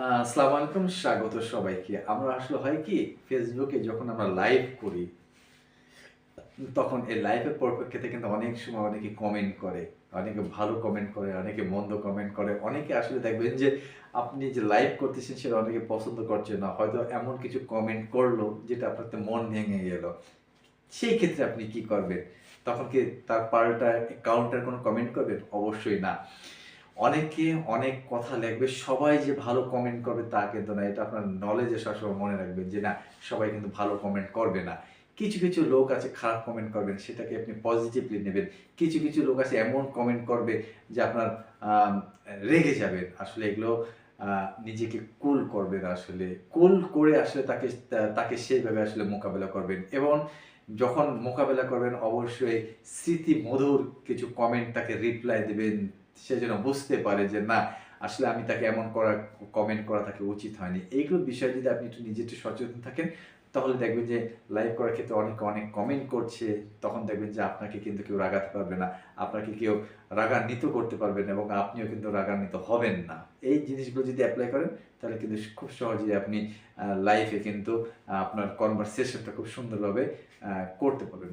আসসালামু আলাইকুম, স্বাগত সবাইকে। আমরা আসলে হয় কি ফেসবুকে যখন আমরা লাইভ করি, তখন এই লাইভের পরিপ্রেক্ষিতে কিন্তু অনেক সময় অনেকে কমেন্ট করে। অনেকে ভালো কমেন্ট করে, অনেকে মন্দ কমেন্ট করে। অনেকে আসলে দেখবেন যে আপনি যে লাইভ করতেছেন সেটা অনেকে পছন্দ করছে না। হয়তো এমন কিছু কমেন্ট করলো যেটা আপনার মন ভেঙে গেল। সেই ক্ষেত্রে আপনি কি করবেন? তখন কি তার পাল্টা কাউন্টার কোনো কমেন্ট করবেন? অবশ্যই না। অনেকে অনেক কথা লিখবে। সবাই যে ভালো কমেন্ট করবে তা কিন্তু না। এটা আপনার নলেজে সবসময় মনে রাখবেন যে না, সবাই কিন্তু ভালো কমেন্ট করবে না। কিছু লোক আছে খারাপ কমেন্ট করবেন, সেটাকে আপনি পজিটিভলি নেবেন। কিছু লোক আছে এমন কমেন্ট করবে যে আপনার রেগে যাবেন। আসলে এগুলো আ নিজেকে কুল করবেন আসলে। কুল করে আসলে তাকে সেইভাবে আসলে মোকাবেলা করবেন এবং যখন মোকাবেলা করবেন অবশ্যই স্মৃতিমধুর কিছু কমেন্ট তাকে রিপ্লাই দিবেন। সে যেন বুঝতে পারে যে না, আসলে আমি তাকে এমন কমেন্ট করা তাকে উচিত হয়নি। এইগুলো বিষয়ে যদি আপনি নিজে একটু সচেতন থাকেন, তাহলে দেখবেন যে লাইভ করার ক্ষেত্রে অনেকে অনেক কমেন্ট করছে। তখন দেখবেন যে আপনাকে কিন্তু কেউ রাগাতে পারবে না। আপনাকে কেউ রাগান্বিত করতে পারবে না এবং আপনিও কিন্তু রাগান্বিত হবেন না। এই জিনিসগুলো যদি এপ্লাই করেন, তাহলে কিন্তু খুব সহজেই আপনি লাইফে কিন্তু আপনার কনভারসেশনটা খুব সুন্দরভাবে আ করতে পারবেন।